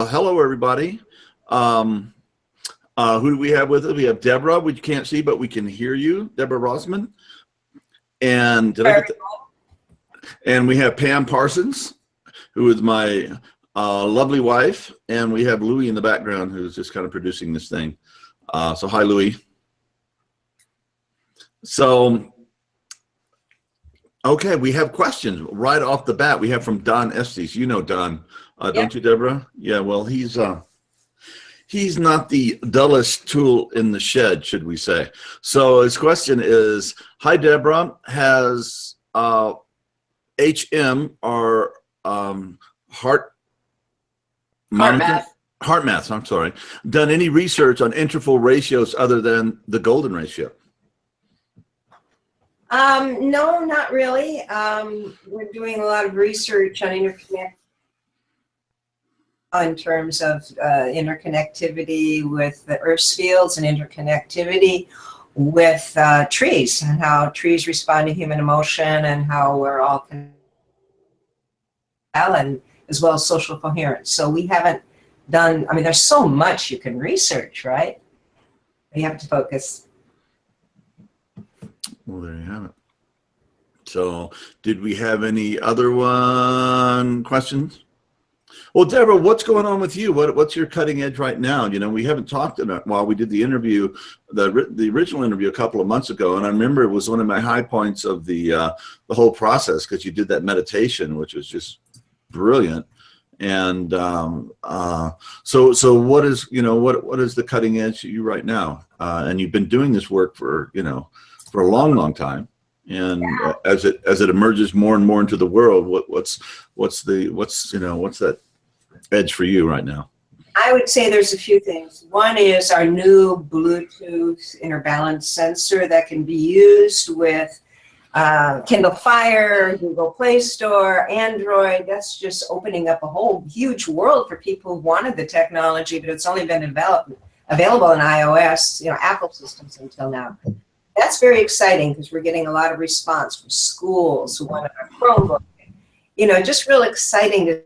Hello, everybody. Who do we have with us? We have Deborah, which you can't see, but we can hear you, Deborah Rozman. And and we have Pam Parsons, who is my lovely wife, and we have Louie in the background, who's just kind of producing this thing. So hi, Louie. So, okay, we have questions right off the bat. We have from Don Estes. You know Don, don't you, Deborah? Yeah, well, he's not the dullest tool in the shed, should we say. So his question is, hi, Deborah, has HM or Heartmath, I'm sorry, done any research on interval ratios other than the golden ratio? No, not really. We're doing a lot of research on interconnect in terms of interconnectivity with the Earth's fields and interconnectivity with trees and how trees respond to human emotion and how we're all connected, and as well as social coherence. So we haven't done, I mean, there's so much you can research, right? You have to focus. Well, there you have it. So did we have any other questions? Well, Deborah, what's going on with you? What's your cutting edge right now? You know, we haven't talked in a while. We did the interview, the original interview a couple of months ago, and I remember it was one of my high points of the whole process, because you did that meditation, which was just brilliant. And so what is, you know, what is the cutting edge to you right now? And you've been doing this work for, you know, for a long time. And as it emerges more and more into the world, what's that edge for you right now? I would say there's a few things. One is our new Bluetooth interbalance sensor that can be used with Kindle Fire, Google Play Store, Android. That's just opening up a whole huge world for people who wanted the technology, but it's only been available in iOS, you know, Apple systems until now. That's very exciting because we're getting a lot of response from schools who want a Chromebook. You know, just real exciting to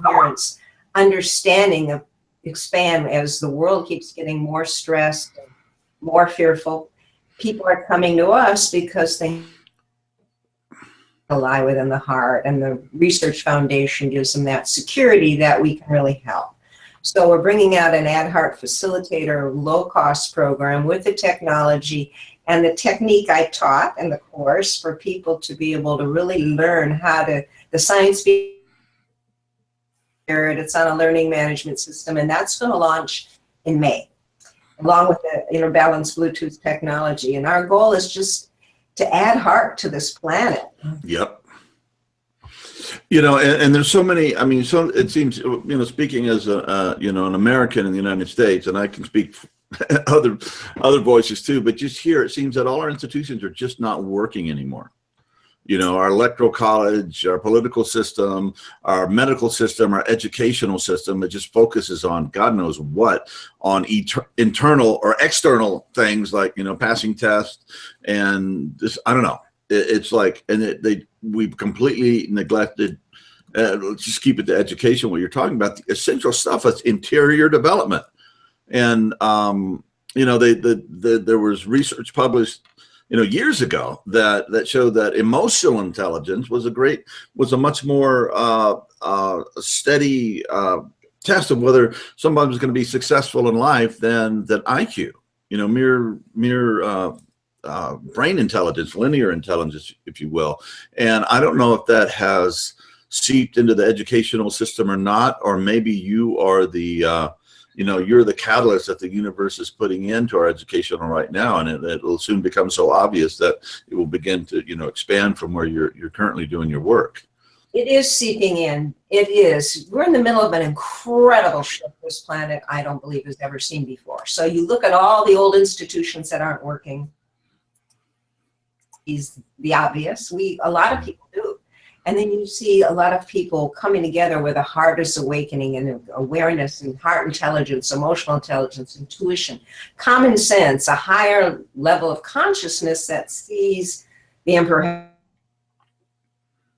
parents understanding of expand as the world keeps getting more stressed, and more fearful. People are coming to us because they lie within the heart, and the Research Foundation gives them that security that we can really help. So we're bringing out an Ad Heart Facilitator low-cost program with the technology and the technique I taught in the course for people to be able to really learn how to, the science it's on a learning management system, and that's going to launch in May, along with the interbalanced Bluetooth technology. And our goal is just to add heart to this planet. Yep. You know, and there's so many, I mean, so it seems, you know, speaking as a, you know, an American in the United States, and I can speak other voices too, but just here, it seems that all our institutions are just not working anymore. You know, our electoral college, our political system, our medical system, our educational system, it just focuses on God knows what, on internal or external things like, you know, passing tests and this, I don't know. It's like, and we've completely neglected, let's just keep it to education, what you're talking about, the essential stuff is interior development. And, you know, there was research published, you know, years ago that showed that emotional intelligence was a much more steady test of whether somebody was going to be successful in life than IQ. You know, mere brain intelligence, linear intelligence, if you will. And I don't know if that has seeped into the educational system or not, or maybe you are the you know, you're the catalyst that the universe is putting into our educational right now, and it'll soon become so obvious that it will begin to, you know, expand from where you're currently doing your work. It is seeping in. It is. We're in the middle of an incredible shift this planet I don't believe has ever seen before. So you look at all the old institutions that aren't working. Is the obvious. A lot of people do. And then you see a lot of people coming together with a heart's awakening and awareness and heart intelligence, emotional intelligence, intuition, common sense, a higher level of consciousness that sees the emperor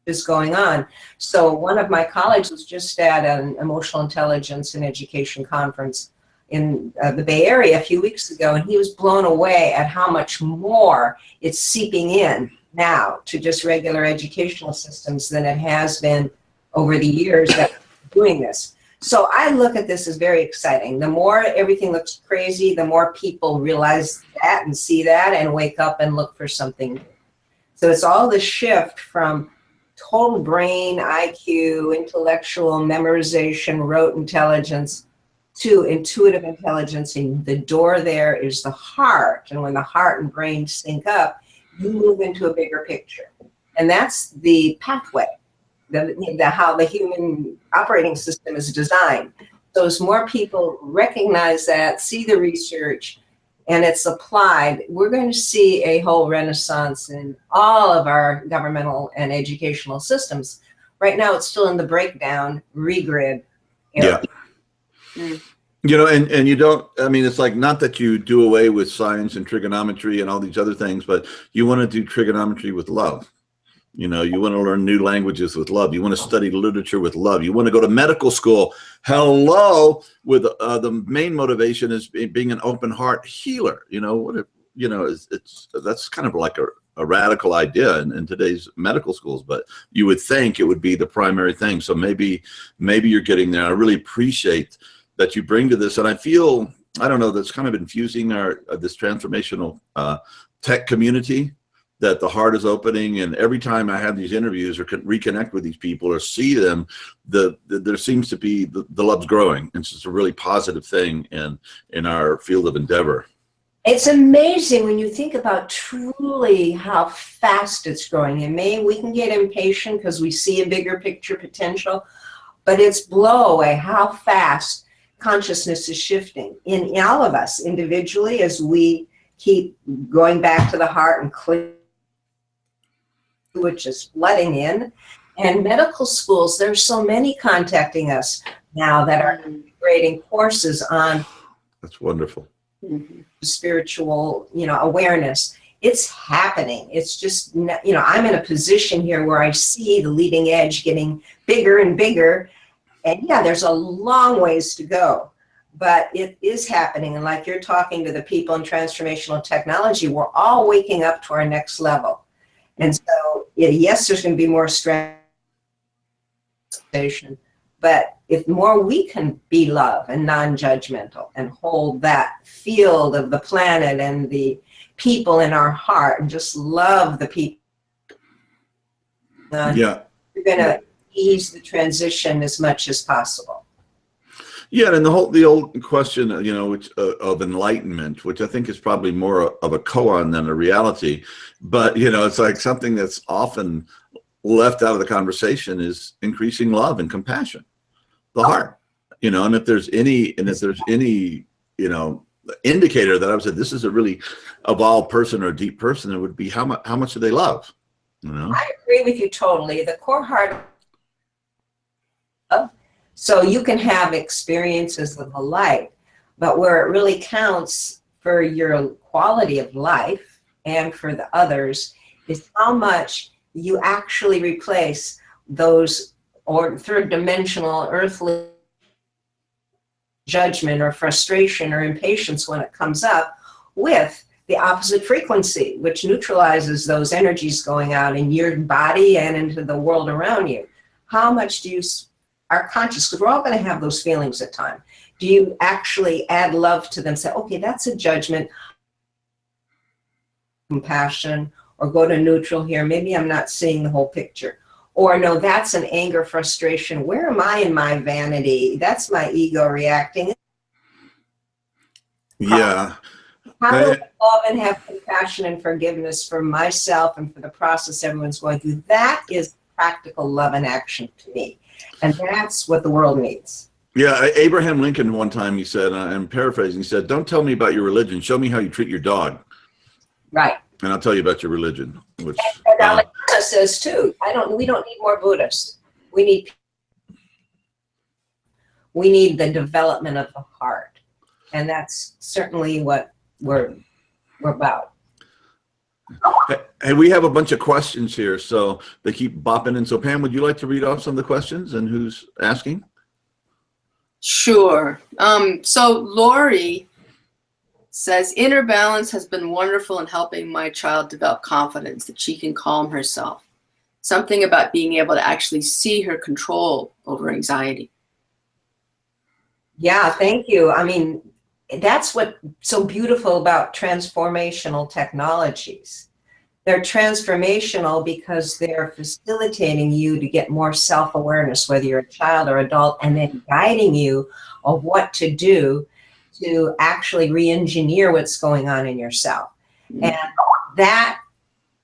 is going on. So one of my colleagues was just at an emotional intelligence and education conference in the Bay Area a few weeks ago, and he was blown away at how much more it's seeping in now to just regular educational systems than it has been over the years that we're doing this. So I look at this as very exciting. The more everything looks crazy, the more people realize that and see that and wake up and look for something new. So it's all the shift from total brain, IQ, intellectual memorization, rote intelligence, to intuitive intelligence. And the door there is the heart. And when the heart and brain sync up, you move into a bigger picture. And that's the pathway, how the human operating system is designed. So as more people recognize that, see the research, and it's applied, we're going to see a whole renaissance in all of our governmental and educational systems. Right now, it's still in the breakdown, regrid area. Yeah. You know, and you don't, I mean, it's like, not that you do away with science and trigonometry and all these other things, but you want to do trigonometry with love. You know, you want to learn new languages with love. You want to study literature with love. You want to go to medical school. Hello, with the main motivation is being an open heart healer. You know what? That's kind of like a radical idea in today's medical schools. But you would think it would be the primary thing. So maybe you're getting there. I really appreciate that you bring to this, and I feel, I don't know, that's kind of infusing this transformational tech community, that the heart is opening. And every time I have these interviews or reconnect with these people or see them, there seems to be the love's growing. It's just a really positive thing in our field of endeavor. It's amazing when you think about truly how fast it's growing. And we can get impatient because we see a bigger picture potential, but it's blow away how fast consciousness is shifting in all of us individually as we keep going back to the heart and clear, which is letting in. And medical schools, there's so many contacting us now that are creating courses on, that's wonderful, spiritual, awareness. It's happening. It's just, I'm in a position here where I see the leading edge getting bigger and bigger. And yeah, there's a long ways to go, but it is happening. And like you're talking to the people in transformational technology, we're all waking up to our next level. And so, yes, there's going to be more stress, but if more we can be love and non-judgmental and hold that field of the planet and the people in our heart and just love the people, yeah, you're going to ease the transition as much as possible. Yeah, and the old question, which of enlightenment, which I think is probably more of a koan than a reality, but it's like something that's often left out of the conversation is increasing love and compassion, the heart, and if there's any indicator that I would say this is a really evolved person or a deep person, it would be how much do they love? I agree with you totally. The core heart. So you can have experiences of the light, but where it really counts for your quality of life and for the others is how much you actually replace those or third dimensional earthly judgment or frustration or impatience when it comes up with the opposite frequency, which neutralizes those energies going out in your body and into the world around you. How much do you are conscious, because we're all going to have those feelings at times. Do you actually add love to them? Say, okay, that's a judgment, compassion, or go to neutral here. Maybe I'm not seeing the whole picture. Or no, that's an anger, frustration. Where am I in my vanity? That's my ego reacting. Yeah. How do I love and have compassion and forgiveness for myself and for the process everyone's going through? That is practical love in action to me. And that's what the world needs. Yeah, Abraham Lincoln one time, he said, I'm paraphrasing, he said, don't tell me about your religion, show me how you treat your dog. Right. And I'll tell you about your religion. Which and Dalai Lama says too, we don't need more Buddhists. We need the development of the heart. And that's certainly what we're about. Hey, we have a bunch of questions here, so they keep bopping in. So Pam, would you like to read off some of the questions and who's asking? Sure. So Lori says, inner balance has been wonderful in helping my child develop confidence that she can calm herself. Something about being able to actually see her control over anxiety. Yeah, thank you. I mean, that's what's so beautiful about transformational technologies. They're transformational because they're facilitating you to get more self-awareness, whether you're a child or adult, and then guiding you of what to do to actually re-engineer what's going on in yourself. And that,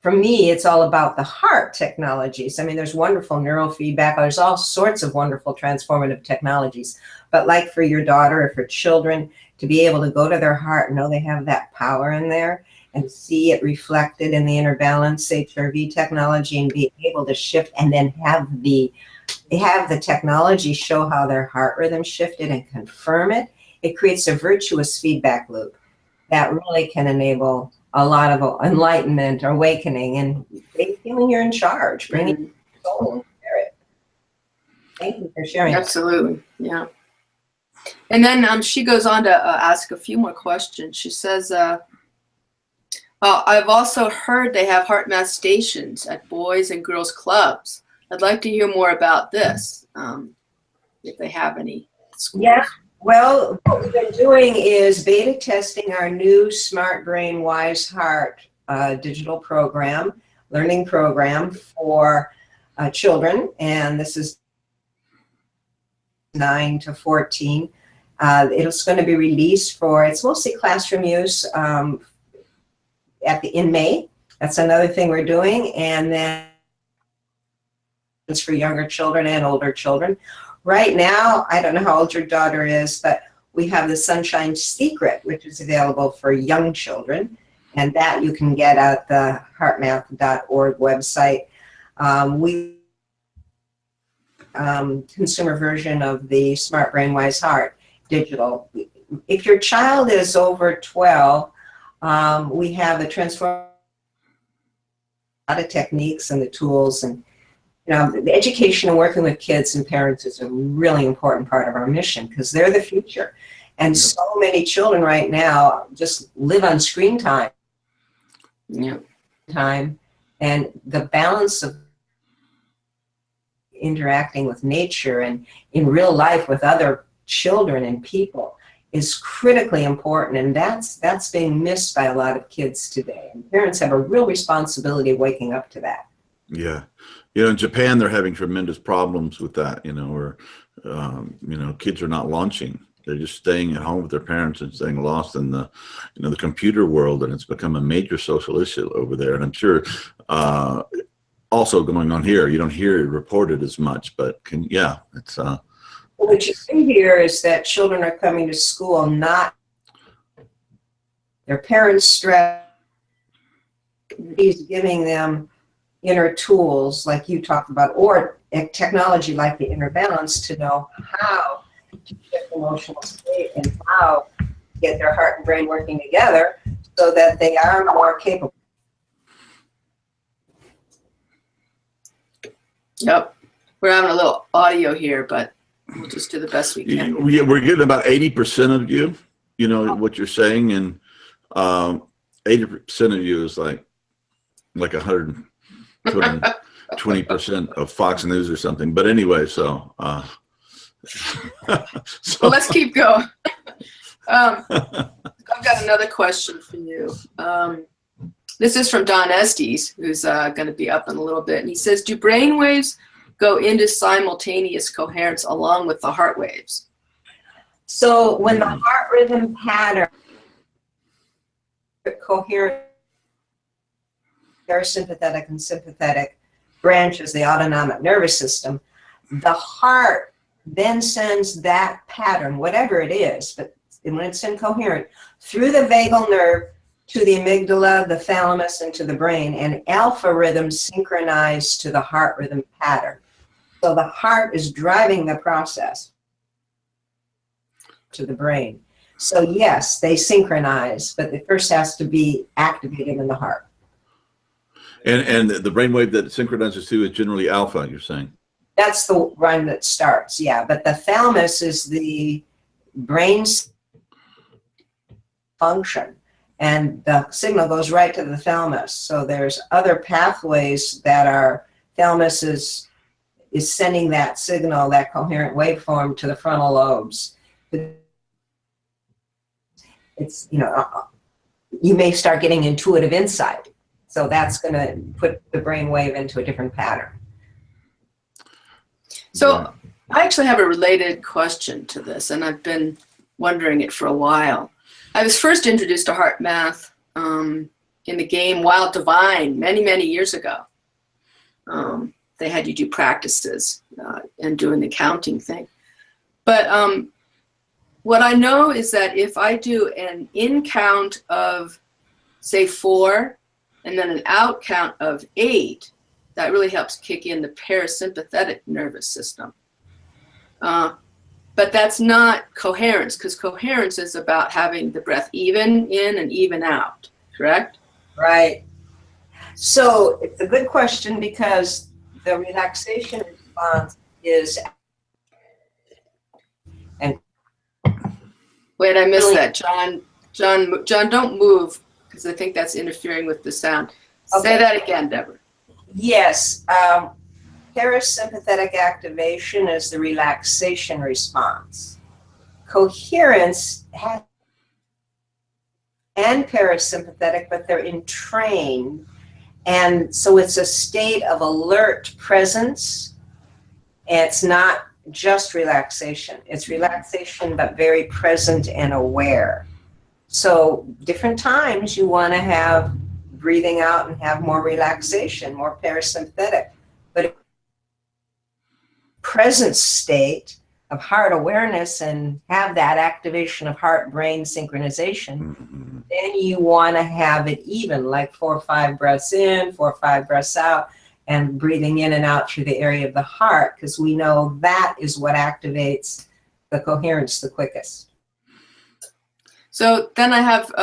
for me, it's all about the heart technologies. I mean, there's wonderful neurofeedback. There's all sorts of wonderful transformative technologies. But like for your daughter or for children, to be able to go to their heart and know they have that power in there and see it reflected in the inner balance HRV technology and be able to shift and then have the technology show how their heart rhythm shifted and confirm it, it creates a virtuous feedback loop that really can enable a lot of enlightenment or awakening and feeling you're in charge, bringing your soul and spirit. Thank you for sharing. Absolutely, yeah. And then she goes on to ask a few more questions. She says, I've also heard they have Heartmath stations at boys and girls clubs. I'd like to hear more about this, if they have any schools. Yeah, well, what we've been doing is beta testing our new Smart Brain Wise Heart digital program, learning program for children, and this is 9 to 14. It's going to be released it's mostly classroom use in May. That's another thing we're doing. And then it's for younger children and older children. Right now, I don't know how old your daughter is, but we have the Sunshine Secret, which is available for young children. And that you can get at the heartmath.org website. Consumer version of the Smart Brain Wise Heart digital. If your child is over 12, we have the transform a lot of techniques and the tools, and the education and working with kids and parents is a really important part of our mission because they're the future. And so many children right now just live on screen time. And the balance of interacting with nature and in real life with other children and people is critically important, and that's being missed by a lot of kids today. And parents have a real responsibility of waking up to that. Yeah. In Japan, they're having tremendous problems with that, where, kids are not launching. They're just staying at home with their parents and staying lost in the computer world, and it's become a major social issue over there. And I'm sure also going on here, you don't hear it reported as much, but it's what you see here is that children are coming to school not their parents' stress. He's giving them inner tools like you talked about, or technology like the inner balance to know how to shift emotional state and how to get their heart and brain working together so that they are more capable. Yep. We're having a little audio here, but we'll just do the best we can. We're getting about 80% of you, what you're saying, and 80% of you is like 120% of Fox News or something. But anyway, so well, let's keep going. I've got another question for you. This is from Don Estes, who's going to be up in a little bit. And he says, do brainwaves go into simultaneous coherence along with the heart waves? So when the heart rhythm pattern, coherent, parasympathetic and sympathetic branches, the autonomic nervous system, the heart then sends that pattern, whatever it is, but when it's incoherent, through the vagal nerve to the amygdala, the thalamus, and to the brain, and alpha rhythms synchronize to the heart rhythm pattern. So the heart is driving the process to the brain. So yes, they synchronize, but it first has to be activated in the heart. And the brainwave that it synchronizes to is generally alpha, you're saying? That's the one that starts, yeah. But the thalamus is the brain's function, and the signal goes right to the thalamus. So there's other pathways that our thalamus is sending that signal, that coherent waveform, to the frontal lobes. It's, you know, you may start getting intuitive insight. So that's going to put the brain wave into a different pattern. So I actually have a related question to this, and I've been wondering it for a while. I was first introduced to Heartmath in the game Wild Divine many, many years ago. They had you do practices and doing the counting thing. But what I know is that if I do an in count of, say, 4, and then an out count of 8, that really helps kick in the parasympathetic nervous system. But that's not coherence, because coherence is about having the breath even in and even out, correct? Right. So it's a good question, because the relaxation response is, and wait, I missed that, John. John, don't move, because I think that's interfering with the sound. Okay. Say that again, Deborah. yes, parasympathetic activation is the relaxation response. Coherence and parasympathetic, but they're entrained. And so it's a state of alert presence. And it's not just relaxation. It's relaxation, but very present and aware. So different times you want to have breathing out and have more relaxation, more parasympathetic. But present state of heart awareness and have that activation of heart-brain synchronization, then you want to have it even, like 4 or 5 breaths in, 4 or 5 breaths out, and breathing in and out through the area of the heart, because we know that is what activates the coherence the quickest. So then I have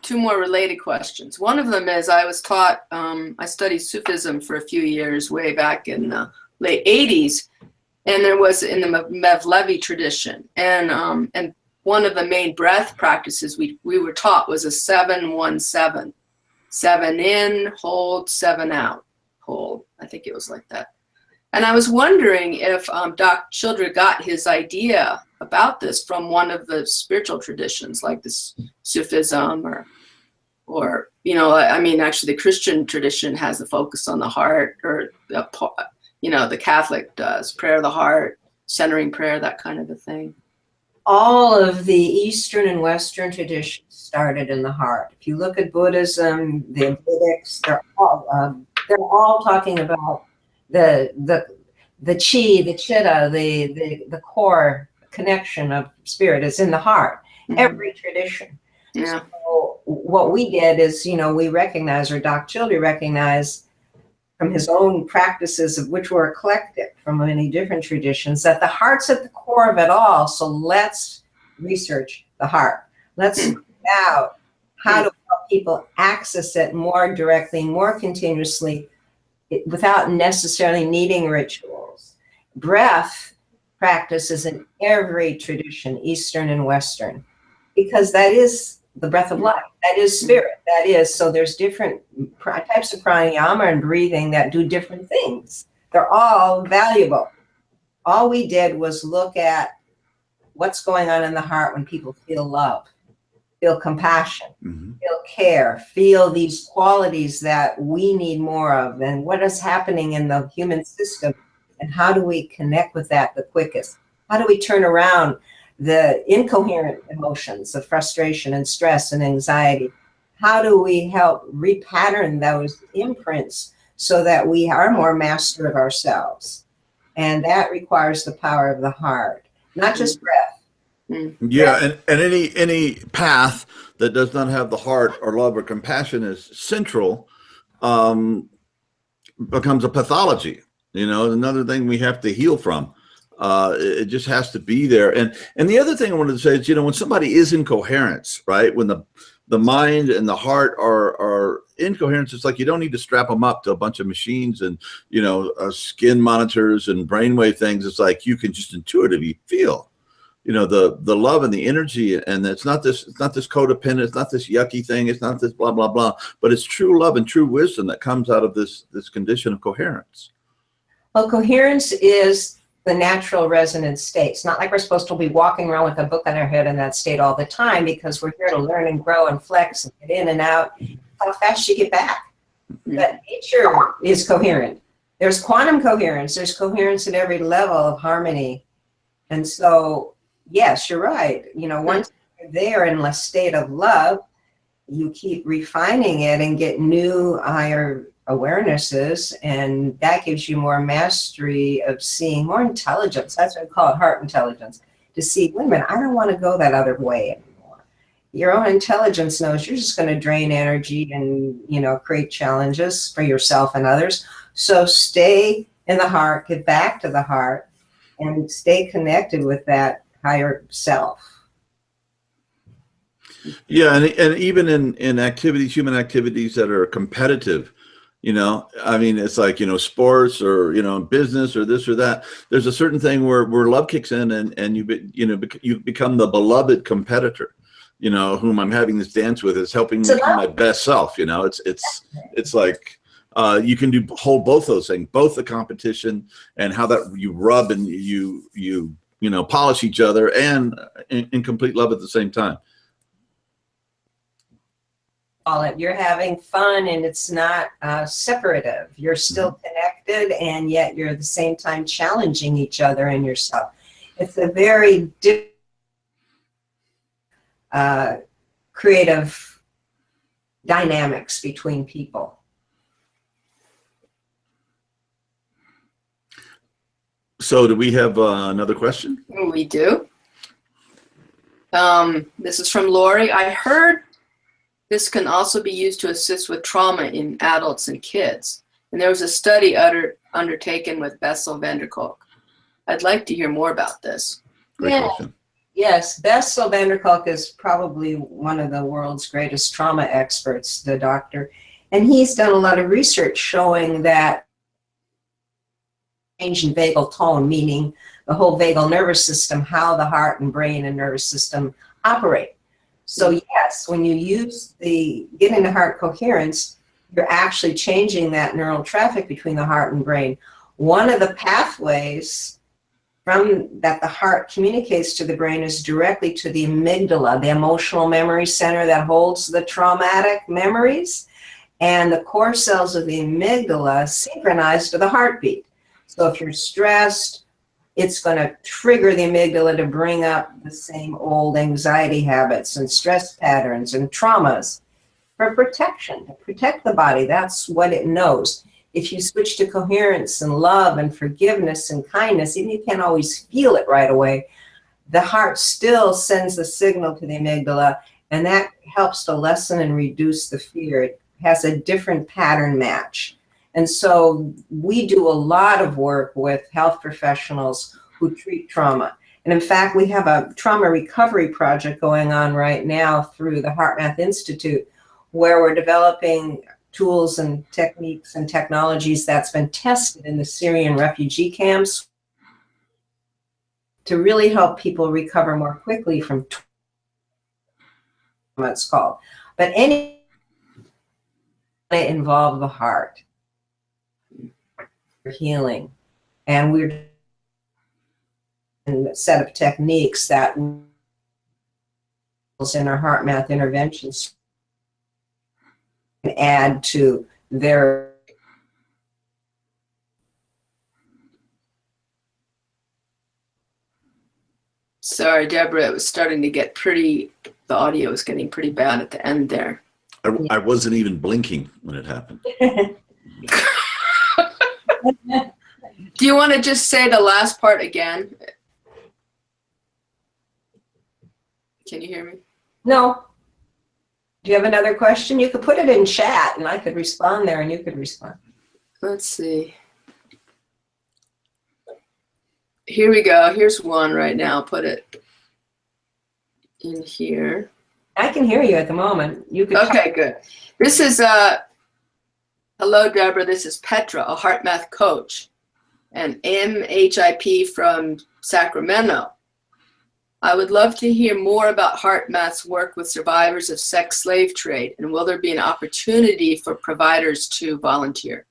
2 more related questions. One of them is, I was taught, I studied Sufism for a few years way back in the late 80s, and there was in the Mevlevi tradition, and one of the main breath practices we were taught was a 7-1-7. 7 in, hold, 7 out, hold. I think it was like that. And I was wondering if Dr. Childress got his idea about this from one of the spiritual traditions, like this Sufism, or you know, I mean, actually the Christian tradition has a focus on the heart, or you know, the Catholic does prayer of the heart, centering prayer, that kind of a thing. All of the Eastern and Western traditions started in the heart. If you look at Buddhism, the Vedics, they're all talking about the chi, the chitta, the core connection of spirit is in the heart. Mm-hmm. Every tradition. Yeah. So what we did is, you know, we recognize, or Dr. Childress recognized from his own practices, of which were eclectic from many different traditions, that the heart's at the core of it all. So let's research the heart. Let's find out how to help people access it more directly, more continuously, without necessarily needing rituals. Breath practice is in every tradition, Eastern and Western, because that is the breath of life. That is spirit. That is, so there's different types of pranayama and breathing that do different things. They're all valuable. All we did was look at what's going on in the heart when people feel love, feel compassion, feel care, feel these qualities that we need more of, and what is happening in the human system, and how do we connect with that the quickest? How do we turn around the incoherent emotions of frustration and stress and anxiety? How do we help repattern those imprints so that we are more master of ourselves? And that requires the power of the heart, not just breath. Yeah, and any path that does not have the heart or love or compassion as central becomes a pathology. You know, another thing we have to heal from. It just has to be there. And the other thing I wanted to say is, you know, when somebody is in coherence, right, when the the mind and the heart are in coherence. It's like you don't need to strap them up to a bunch of machines and, you know, skin monitors and brainwave things. It's like you can just intuitively feel, you know, the love and the energy. And it's not this codependent, it's not this yucky thing, it's not this blah, blah, blah, but it's true love and true wisdom that comes out of this condition of coherence. Well, coherence is the natural resonant state. It's not like we're supposed to be walking around with a book on our head in that state all the time, because we're here to learn and grow and flex and get in and out. How fast you get back. But nature is coherent. There's quantum coherence. There's coherence at every level of harmony. And so, yes, you're right. You know, once you're there in a state of love, you keep refining it and get new, higher awarenesses, and that gives you more mastery of seeing, more intelligence. That's what I call it, heart intelligence. To see, wait a minute, I don't want to go that other way anymore. Your own intelligence knows you're just going to drain energy and, you know, create challenges for yourself and others. So stay in the heart, get back to the heart, and stay connected with that higher self. Yeah, and even in activities, human activities that are competitive, you know, I mean, it's like, you know, sports or, you know, business or this or that. There's a certain thing where love kicks in, and you become the beloved competitor, you know, whom I'm having this dance with is helping me become my best self. You know, it's like you can hold both those things, both the competition and how that you rub and you know, polish each other, and in complete love at the same time. You're having fun, and it's not separative. You're still connected, and yet you're at the same time challenging each other and yourself. It's a very creative dynamics between people. So do we have another question? We do. This is from Lori. I heard this can also be used to assist with trauma in adults and kids. And there was a study undertaken with Bessel van der Kolk. I'd like to hear more about this. Great question. Yes, Bessel van der Kolk is probably one of the world's greatest trauma experts, the doctor. And he's done a lot of research showing that change in vagal tone, meaning the whole vagal nervous system, how the heart and brain and nervous system operate. So yes, when you use get into heart coherence, you're actually changing that neural traffic between the heart and brain. One of the pathways from that the heart communicates to the brain is directly to the amygdala, the emotional memory center that holds the traumatic memories. And the core cells of the amygdala synchronize to the heartbeat. So if you're stressed, it's going to trigger the amygdala to bring up the same old anxiety habits and stress patterns and traumas for protection, to protect the body. That's what it knows. If you switch to coherence and love and forgiveness and kindness, even if you can't always feel it right away, the heart still sends the signal to the amygdala, and that helps to lessen and reduce the fear. It has a different pattern match. And so we do a lot of work with health professionals who treat trauma. And in fact, we have a trauma recovery project going on right now through the Heartmath Institute, where we're developing tools and techniques and technologies that's been tested in the Syrian refugee camps to really help people recover more quickly from trauma, it's called. But any involve the heart. Healing, and we're in a set of techniques that in our Heartmath interventions add to their Sorry, Deborah, it was starting to get the audio was getting pretty bad at the end there. I wasn't even blinking when it happened. Do you want to just say the last part again? Can you hear me? No. Do you have another question? You could put it in chat and I could respond there and you could respond. Let's see. Here we go. Here's one right now. Put it in here. I can hear you at the moment. You could. Okay, good. This is hello, Deborah. This is Petra, a Heartmath coach, and MHIP from Sacramento. I would love to hear more about Heartmath's work with survivors of sex slave trade, and will there be an opportunity for providers to volunteer?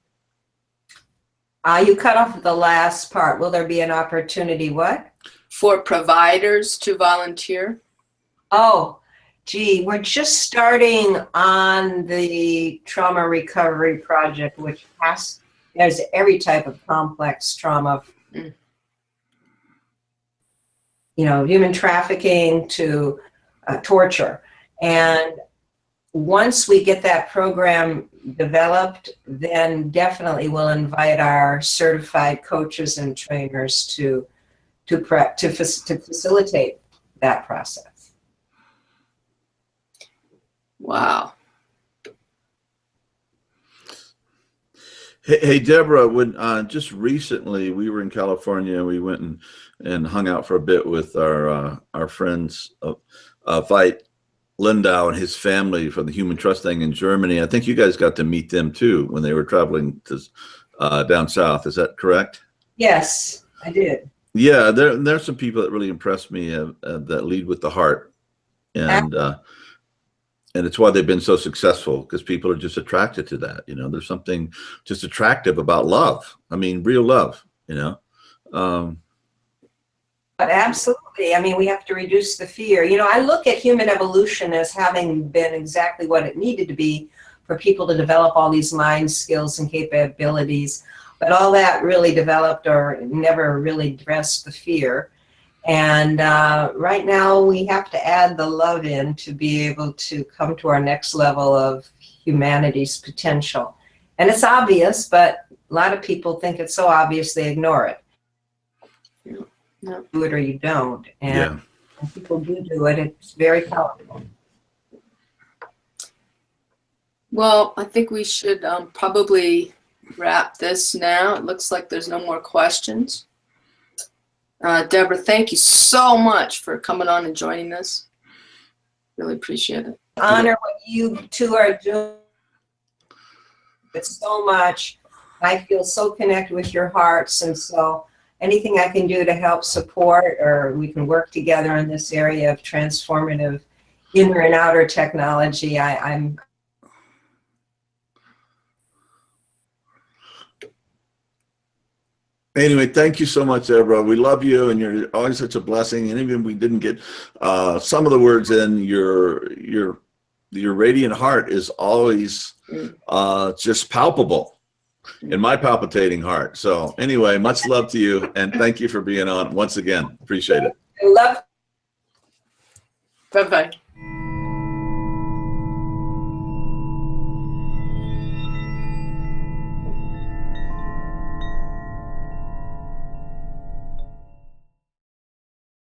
You cut off the last part. Will there be an opportunity? What? For providers to volunteer? Oh, gee, we're just starting on the trauma recovery project, which there's every type of complex trauma. You know, human trafficking to torture. And once we get that program developed, then definitely we'll invite our certified coaches and trainers to facilitate that process. Wow. Hey, Deborah, when just recently we were in California, we went and hung out for a bit with our friends Veit Lindau and his family from the Human Trust thing in Germany. I think you guys got to meet them too when they were traveling to down south. Is that correct? Yes, I did. Yeah, there's some people that really impressed me that lead with the heart, and it's why they've been so successful, because people are just attracted to that. You know, there's something just attractive about love. I mean, real love. You know. But absolutely. I mean, we have to reduce the fear. You know, I look at human evolution as having been exactly what it needed to be for people to develop all these mind skills and capabilities. But all that really developed or never really addressed the fear. And right now we have to add the love in to be able to come to our next level of humanity's potential. And it's obvious, but a lot of people think it's so obvious they ignore it. No. Do it or you don't. And when people do it, it's very powerful. Well, I think we should probably wrap this now. It looks like there's no more questions. Deborah, thank you so much for coming on and joining us. Really appreciate it. Honor what you two are doing. It's so much. I feel so connected with your hearts, and so anything I can do to help support, or we can work together in this area of transformative inner and outer technology, I'm Anyway, thank you so much, Deborah. We love you, and you're always such a blessing. And even if we didn't get some of the words in, your radiant heart is always just palpable in my palpitating heart. So anyway, much love to you, and thank you for being on once again. Appreciate it. I love Bye-bye.